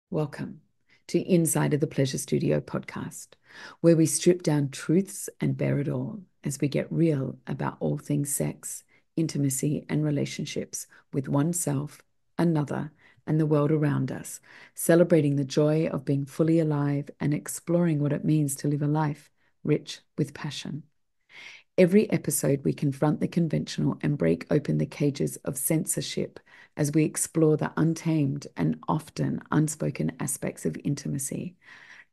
Welcome to Inside of the Pleasure Studio podcast, where we strip down truths and bear it all as we get real about all things sex, intimacy, and relationships with oneself, another, and the world around us, celebrating the joy of being fully alive and exploring what it means to live a life rich with passion. Every episode, we confront the conventional and break open the cages of censorship as we explore the untamed and often unspoken aspects of intimacy,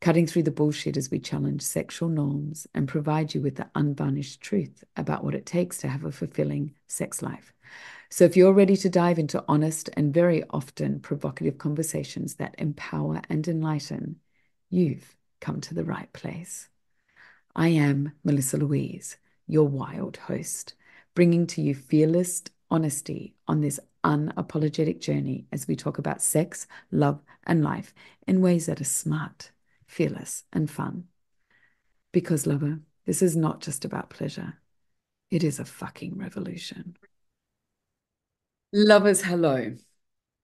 cutting through the bullshit as we challenge sexual norms and provide you with the unvarnished truth about what it takes to have a fulfilling sex life. So, if you're ready to dive into honest and very often provocative conversations that empower and enlighten, you've come to the right place. I am Melissa Louise, your wild host, bringing to you fearless honesty on this unapologetic journey as we talk about sex, love, and life in ways that are smart, fearless, and fun. Because, lover, this is not just about pleasure. It is a fucking revolution. Lovers, hello.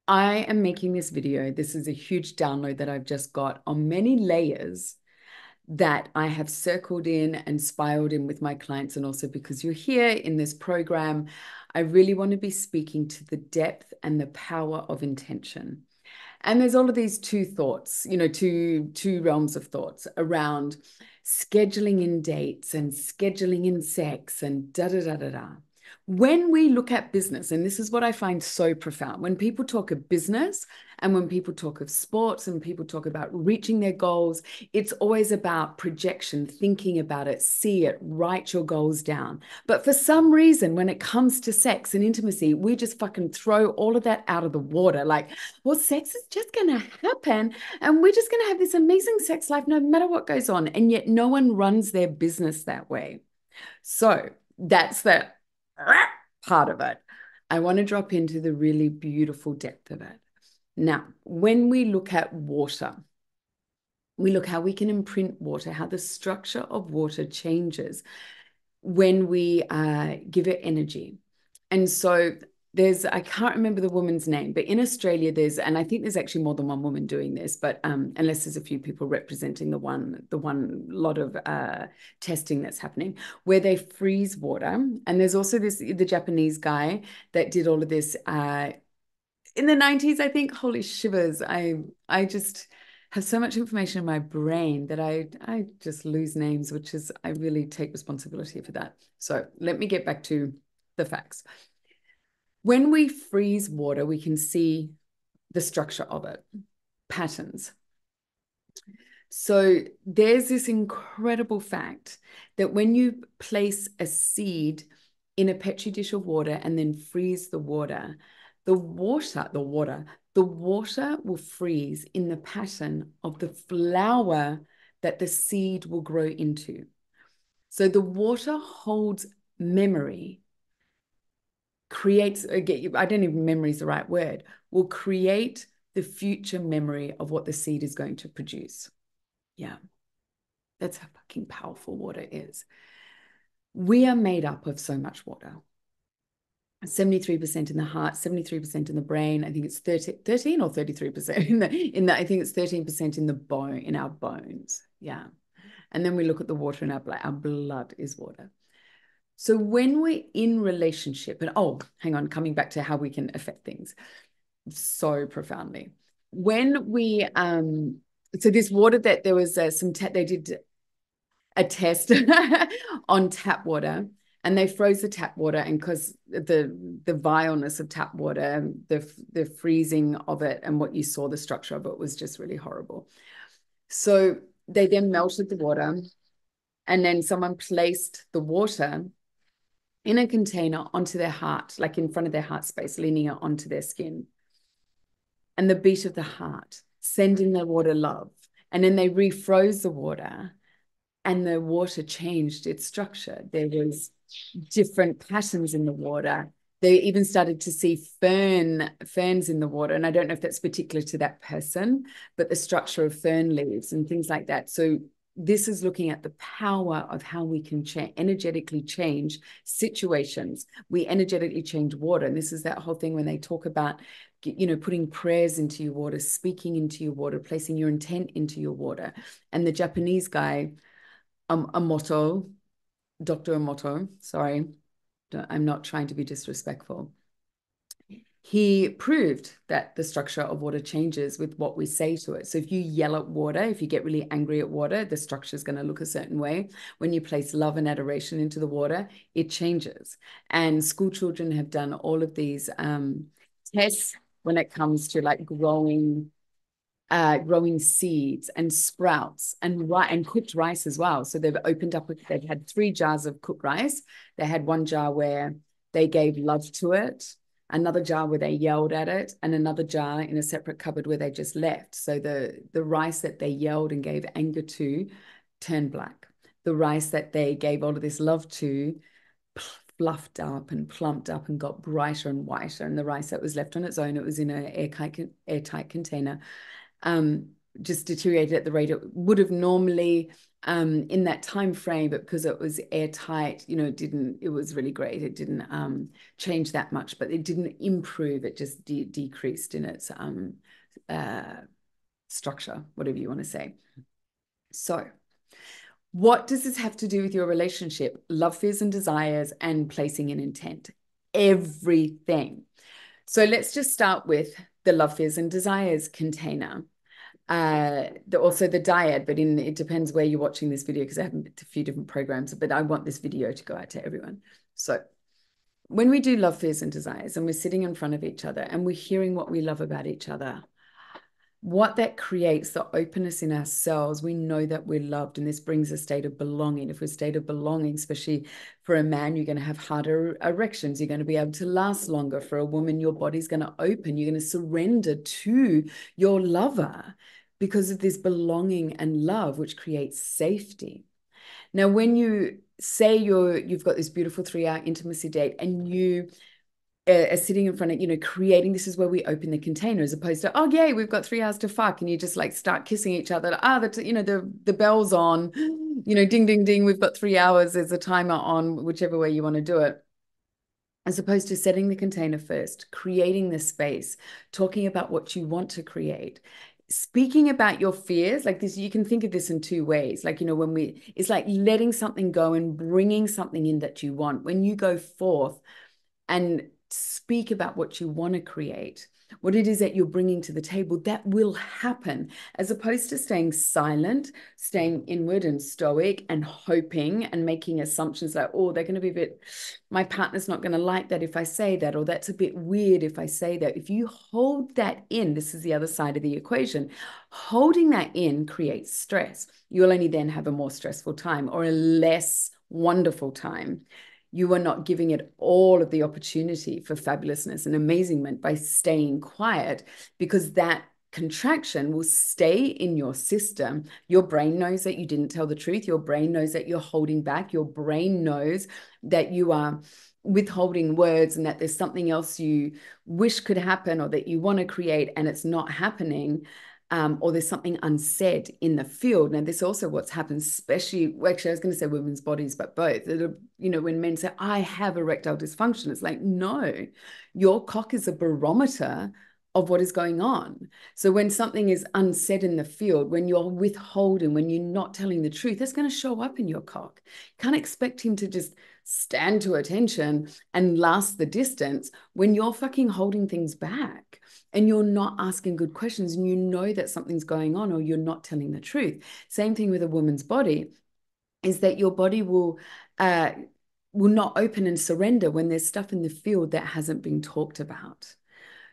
I am making this video. This is a huge download that I've just got on many layers that I have circled in and spiraled in with my clients. And also because you're here in this program, I really want to be speaking to the depth and the power of intention. And there's all of these two thoughts, two realms of thoughts around scheduling in dates and scheduling in sex and da da da da da. When we look at business, and this is what I find so profound, when people talk of business and when people talk of sports and people talk about reaching their goals, it's always about projection, thinking about it, see it, write your goals down. But for some reason, when it comes to sex and intimacy, we just fucking throw all of that out of the water. Like, well, sex is just going to happen and we're just going to have this amazing sex life no matter what goes on. And yet no one runs their business that way. So that's the part of it. I want to drop into the really beautiful depth of it. Now, when we look at water, we look how we can imprint water, how the structure of water changes when we give it energy. And so I can't remember the woman's name, but in Australia and I think there's actually more than one woman doing this, but unless there's a few people representing the one lot of testing that's happening, where they freeze water. And there's also the Japanese guy that did all of this in the 90s, I think. Holy shivers. I just have so much information in my brain that I just lose names, which is, I really take responsibility for that. So let me get back to the facts. When we freeze water, we can see the structure of it, patterns. So there's this incredible fact that when you place a seed in a petri dish of water and then freeze the water will freeze in the pattern of the flower that the seed will grow into. So the water holds memory, creates, I don't even, memory is the right word, will create the future memory of what the seed is going to produce. Yeah, that's how fucking powerful water is. We are made up of so much water. 73% in the heart, 73% in the brain. I think it's 13 or 33% I think it's 13% in the bone, in our bones. Yeah. And then we look at the water in our blood. Our blood is water. So when we're in relationship, and hang on, coming back to how we can affect things so profoundly. When we, so this water that there was they did a test on tap water, and they froze the tap water, and because the vileness of tap water, the freezing of it, and what you saw, the structure of it was just really horrible. So they then melted the water, and then someone placed the water in a container onto their heart, like in front of their heart space, leaning it onto their skin. And the beat of the heart, sending the water love. And then they refroze the water, and the water changed its structure. There was different patterns in the water. They even started to see ferns in the water. And I don't know if that's particular to that person, but the structure of fern leaves and things like that. So this is looking at the power of how we can energetically change situations. We energetically change water. And this is that whole thing when they talk about putting prayers into your water, speaking into your water, placing your intent into your water. And the Japanese guy, Emoto, Dr. Emoto, sorry, I'm not trying to be disrespectful. He proved that the structure of water changes with what we say to it. So if you yell at water, if you get really angry at water, the structure is going to look a certain way. When you place love and adoration into the water, it changes. And school children have done all of these tests when it comes to like growing seeds and sprouts and cooked rice as well. So they've opened up, they've had 3 jars of cooked rice. They had 1 jar where they gave love to it, another jar where they yelled at it, and another jar in a separate cupboard where they just left. So the rice that they yelled and gave anger to turned black. The rice that they gave all of this love to fluffed up and plumped up and got brighter and whiter. And the rice that was left on its own, it was in an airtight container, just deteriorated at the rate it would have normally in that time frame, but because it was airtight, it was really great. It didn't change that much, but it didn't improve. It just decreased in its structure, whatever you want to say. So what does this have to do with your relationship, love, fears, and desires, and placing an intent? Everything. So let's just start with the love, fears, and desires container. Also the dyad, but it depends where you're watching this video, because I have a few different programs, but I want this video to go out to everyone. So when we do love, fears, and desires, and we're sitting in front of each other and we're hearing what we love about each other, what that creates, the openness in ourselves, we know that we're loved, and this brings a state of belonging. If we're a state of belonging, especially for a man, you're going to have harder erections, you're going to be able to last longer. For a woman, your body's going to open, you're going to surrender to your lover because of this belonging and love, which creates safety. Now, when you say you've got this beautiful 3-hour intimacy date and you are sitting in front of, creating, this is where we open the container, as opposed to, oh, yay, we've got 3 hours to fuck. And you just like start kissing each other. The bell's on, ding, ding, ding. We've got 3 hours. There's a timer on, whichever way you want to do it. As opposed to setting the container first, creating the space, talking about what you want to create, speaking about your fears. Like this, you can think of this in 2 ways. Like, it's like letting something go and bringing something in that you want. When you go forth and speak about what you want to create, what it is that you're bringing to the table, that will happen, as opposed to staying silent, staying inward and stoic and hoping and making assumptions like, oh, they're going to be a bit, my partner's not going to like that if I say that, or that's a bit weird if I say that. If you hold that in, this is the other side of the equation, holding that in creates stress. You'll only then have a more stressful time or a less wonderful time. You are not giving it all of the opportunity for fabulousness and amazement by staying quiet, because that contraction will stay in your system. Your brain knows that you didn't tell the truth. Your brain knows that you're holding back. Your brain knows that you are withholding words and that there's something else you wish could happen or that you want to create and it's not happening. Or there's something unsaid in the field. Now, this also what's happened, especially, actually, I was going to say women's bodies, but both. When men say, I have erectile dysfunction, it's like, no, your cock is a barometer of what is going on. So when something is unsaid in the field, when you're withholding, when you're not telling the truth, it's going to show up in your cock. You can't expect him to just stand to attention and last the distance when you're fucking holding things back and you're not asking good questions and you know that something's going on or you're not telling the truth. Same thing with a woman's body, is that your body will not open and surrender when there's stuff in the field that hasn't been talked about.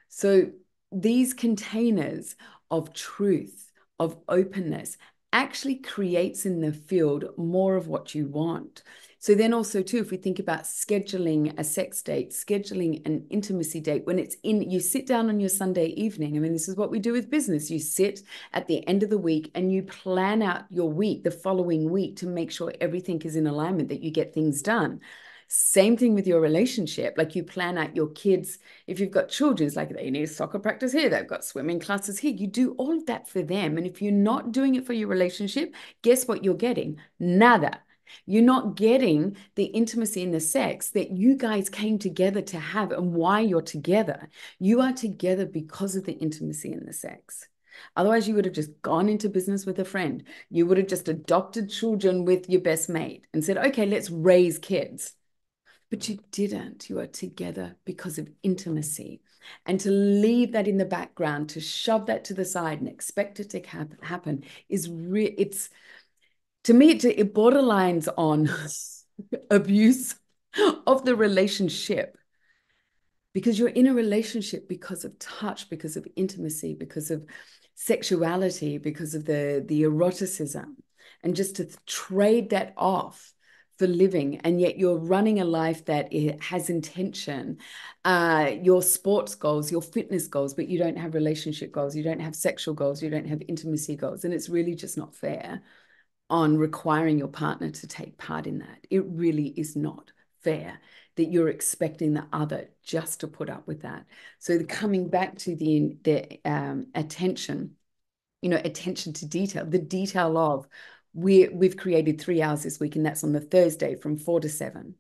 So these containers of truth, of openness, actually creates in the field more of what you want. So then also too, if we think about scheduling a sex date, scheduling an intimacy date, when it's in, you sit down on your Sunday evening. I mean, this is what we do with business. You sit at the end of the week and you plan out your week, the following week, to make sure everything is in alignment, that you get things done. Same thing with your relationship. Like you plan out your kids. If you've got children, it's like they need soccer practice here, they've got swimming classes here. You do all of that for them. And if you're not doing it for your relationship, guess what you're getting? Nada. You're not getting the intimacy and the sex that you guys came together to have and why you're together. You are together because of the intimacy and the sex. Otherwise, you would have just gone into business with a friend. You would have just adopted children with your best mate and said, okay, let's raise kids. But you didn't. You are together because of intimacy. And to leave that in the background, to shove that to the side and expect it to happen is it's to me, it borderlines on abuse of the relationship, because you're in a relationship because of touch, because of intimacy, because of sexuality, because of the eroticism, and just to trade that off for living, and yet you're running a life that it has intention, your sports goals, your fitness goals, but you don't have relationship goals, you don't have sexual goals, you don't have intimacy goals, and it's really just not fair on requiring your partner to take part in that. It really is not fair that you're expecting the other just to put up with that. So coming back to the attention, attention to detail, the detail of we've created 3 hours this week, and that's on the Thursday from 4 to 7.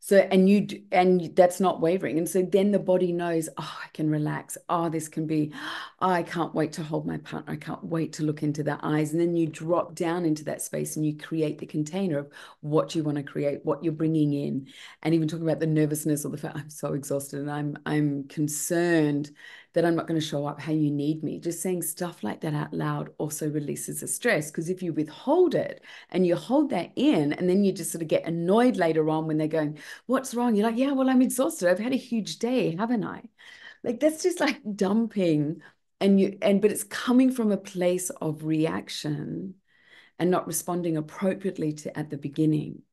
So, and that's not wavering. And so then the body knows, oh, I can relax. Oh, this can be, oh, I can't wait to hold my partner. I can't wait to look into their eyes. And then you drop down into that space and you create the container of what you want to create, what you're bringing in. And even talking about the nervousness or the fact I'm so exhausted and I'm concerned that I'm not going to show up how you need me. Just saying stuff like that out loud also releases the stress, because if you withhold it and you hold that in, and then you just sort of get annoyed later on when they're going, what's wrong? You're like, yeah, well, I'm exhausted. I've had a huge day, haven't I? Like, that's just like dumping. But it's coming from a place of reaction and not responding appropriately to at the beginning.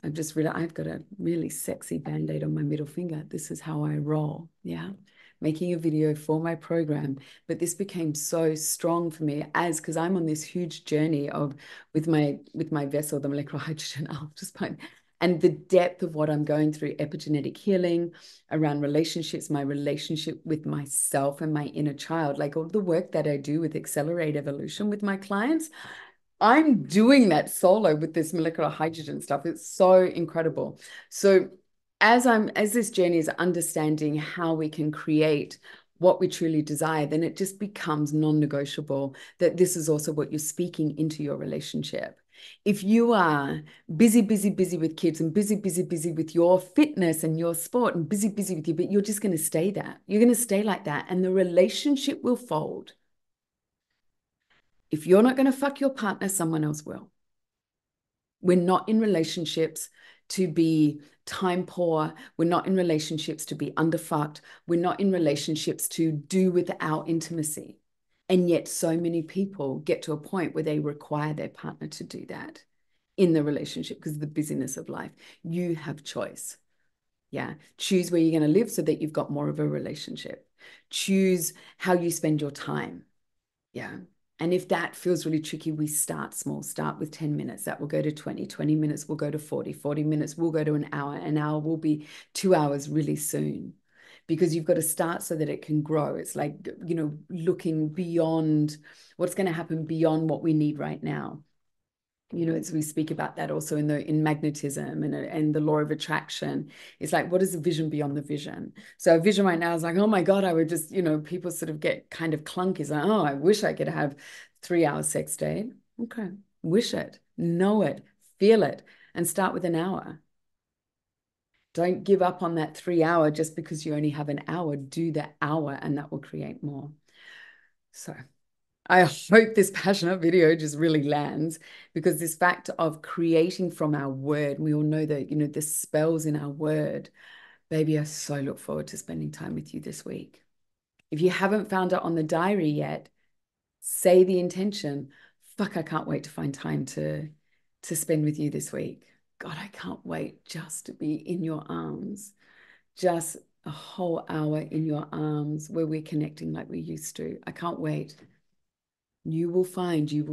I've got a really sexy band-aid on my middle finger. This is how I roll. Yeah. Making a video for my program. But this became so strong for me because I'm on this huge journey with my vessel, the molecular hydrogen alpha, and the depth of what I'm going through, epigenetic healing around relationships, my relationship with myself and my inner child, like all the work that I do with Accelerate Evolution with my clients. I'm doing that solo with this molecular hydrogen stuff. It's so incredible. So as this journey is understanding how we can create what we truly desire, then it just becomes non-negotiable that this is also what you're speaking into your relationship. If you are busy with kids and busy with your fitness and your sport and busy with you, but you're just going to stay there. You're going to stay like that, and the relationship will fold. If you're not going to fuck your partner, someone else will. We're not in relationships to be time poor. We're not in relationships to be underfucked. We're not in relationships to do without intimacy. And yet so many people get to a point where they require their partner to do that in the relationship because of the busyness of life. You have choice. Yeah. Choose where you're going to live so that you've got more of a relationship. Choose how you spend your time. Yeah. And if that feels really tricky, we start small. Start with 10 minutes. That will go to 20. 20 minutes will go to 40. 40 minutes will go to an hour. An hour will be 2 hours really soon, because you've got to start so that it can grow. It's like, looking beyond what's going to happen beyond what we need right now. As we speak about that also in magnetism and the law of attraction, it's like, what is the vision beyond the vision? So a vision right now is like, oh my God, I would just, people sort of get kind of clunky. It's like, oh, I wish I could have 3 hours sex date. Okay. Wish it, know it, feel it, and start with an hour. Don't give up on that 3 hour just because you only have an hour. Do the hour, and that will create more. So I hope this passionate video just really lands, because this fact of creating from our word, we all know that, the spells in our word. Baby, I so look forward to spending time with you this week. If you haven't found it on the diary yet, say the intention. Fuck, I can't wait to find time to spend with you this week. God, I can't wait just to be in your arms. Just a whole hour in your arms where we're connecting like we used to. I can't wait. You will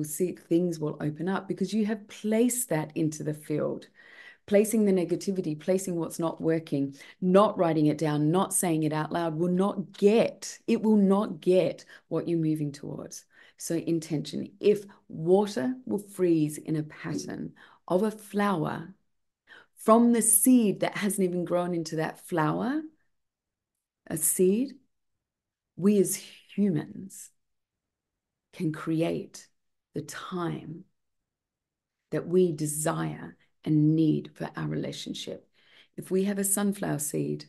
see things will open up because you have placed that into the field. placing the negativity, placing what's not working, not writing it down, not saying it out loud it will not get what you're moving towards. So intention. If water will freeze in a pattern of a flower from the seed that hasn't even grown into that flower, a seed, we as humans can create the time that we desire and need for our relationship. If we have a sunflower seed,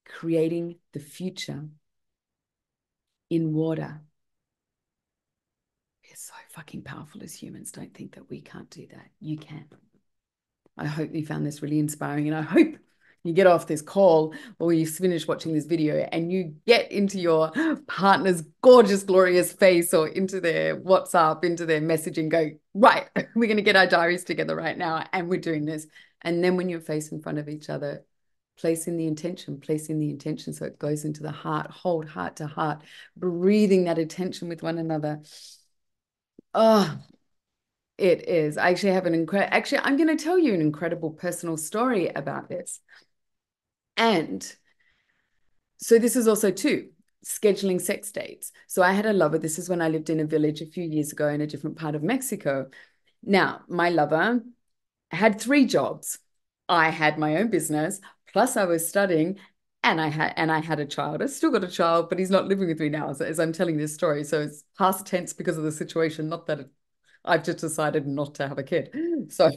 creating the future in water is so fucking powerful as humans. Don't think that we can't do that. You can. I hope you found this really inspiring, and I hope you get off this call or you finish watching this video and you get into your partner's gorgeous, glorious face or into their WhatsApp, into their message and go, right, we're going to get our diaries together right now and we're doing this. And then when you're face in front of each other, placing the intention so it goes into the heart, hold heart to heart, breathing that attention with one another. Oh, it is. I actually have I'm going to tell you an incredible personal story about this. And so this is also too, scheduling sex dates. So I had a lover. This is when I lived in a village a few years ago in a different part of Mexico. Now, my lover had 3 jobs. I had my own business, plus I was studying, and I had a child. I still got a child, but he's not living with me now as I'm telling this story. So it's past tense because of the situation, not that I've just decided not to have a kid. So,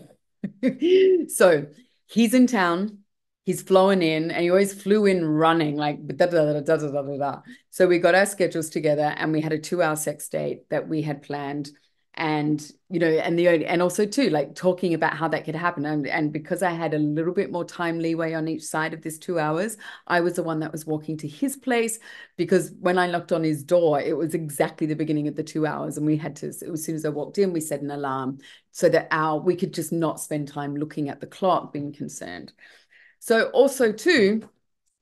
so he's in town. He's flown in, and he always flew in running, like da da da da da da da da. So we got our schedules together, and we had a 2-hour sex date that we had planned. And and also too, like talking about how that could happen. And because I had a little bit more time leeway on each side of this 2 hours, I was the one that was walking to his place, because when I knocked on his door, it was exactly the beginning of the 2 hours. And we had to, as soon as I walked in, we set an alarm so that we could just not spend time looking at the clock, being concerned. So also too,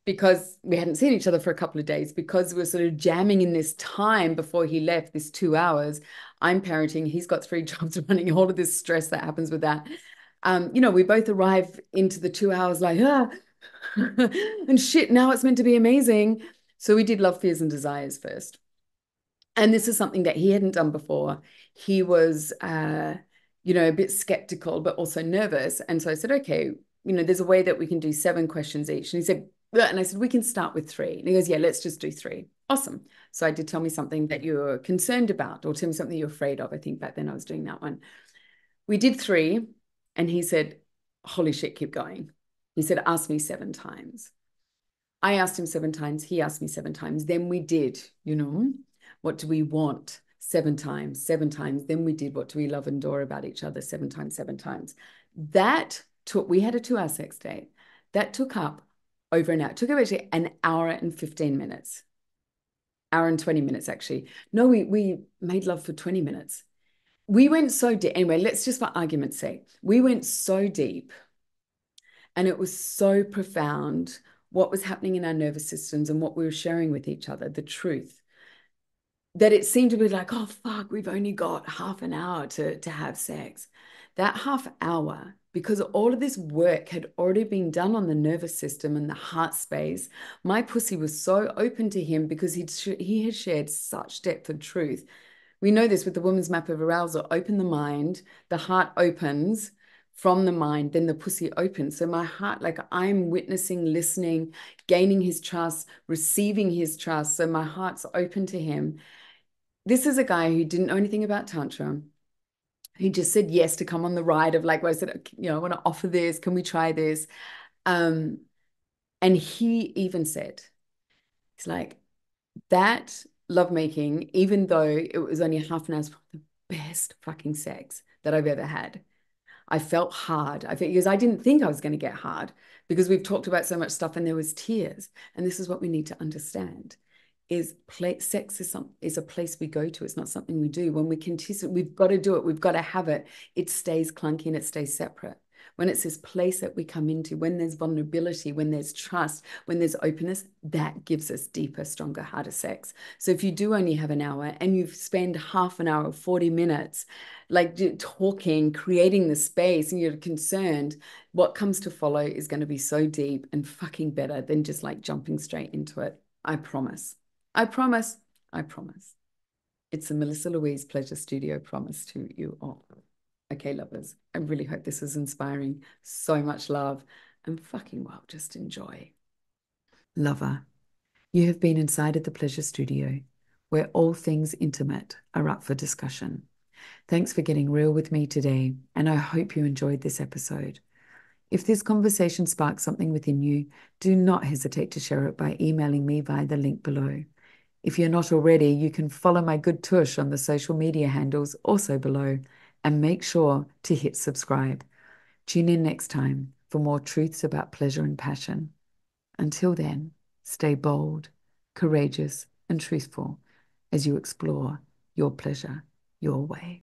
because we hadn't seen each other for a couple of days, because we were sort of jamming in this time before he left, this 2 hours, I'm parenting, he's got 3 jobs running, all of this stress that happens with that. We both arrive into the 2 hours like, and shit, now it's meant to be amazing. So we did Love, Fears and Desires first. And this is something that he hadn't done before. He was, a bit skeptical, but also nervous. And so I said, okay, there's a way that we can do 7 questions each. And he said, and I said, we can start with 3. And he goes, yeah, let's just do 3. Awesome. So I did tell me something that you're concerned about, or tell me something you're afraid of. I think back then I was doing that one. We did 3. And he said, holy shit, keep going. He said, ask me 7 times. I asked him 7 times. He asked me 7 times. Then we did, what do we want? 7 times, 7 times. Then we did, what do we love and adore about each other? 7 times, 7 times. We had a 2-hour sex date. That took up over an hour. It took actually an hour and 15 minutes. Hour and 20 minutes, actually. No, we made love for 20 minutes. We went so deep. Anyway, let's just for argument's sake, we went so deep, and it was so profound what was happening in our nervous systems and what we were sharing with each other, the truth, that it seemed to be like, oh, fuck, we've only got half an hour to have sex. That half hour, because all of this work had already been done on the nervous system and the heart space, my pussy was so open to him because he had shared such depth of truth. We know this with the woman's map of arousal. Open the mind, the heart opens from the mind, then the pussy opens. So my heart, like I'm witnessing, listening, gaining his trust, receiving his trust. So my heart's open to him. This is a guy who didn't know anything about Tantra. He just said yes to come on the ride of like, well, I said, I want to offer this. Can we try this? And he even said, it's like that lovemaking, even though it was only half an hour, was the best fucking sex that I've ever had. I felt hard. Because I didn't think I was going to get hard, because we've talked about so much stuff and there was tears. And this is what we need to understand. Sex is a place we go to. It's not something we do. When we continue, we've got to do it. We've got to have it. It stays clunky and it stays separate. when it's this place that we come into, when there's vulnerability, when there's trust, when there's openness, that gives us deeper, stronger, harder sex. So if you do only have an hour and you spend half an hour or 40 minutes like talking, creating the space, and you're concerned, what comes to follow is going to be so deep and fucking better than just like jumping straight into it. I promise. I promise. I promise. It's a Melissa Louise Pleasure Studio promise to you all. Okay, lovers, I really hope this is inspiring. So much love and fucking well, just enjoy. Lover, you have been inside of the Pleasure Studio, where all things intimate are up for discussion. Thanks for getting real with me today, and I hope you enjoyed this episode. If this conversation sparks something within you, do not hesitate to share it by emailing me via the link below. If you're not already, you can follow my good tush on the social media handles also below, and make sure to hit subscribe. Tune in next time for more truths about pleasure and passion. Until then, stay bold, courageous, and truthful as you explore your pleasure your way.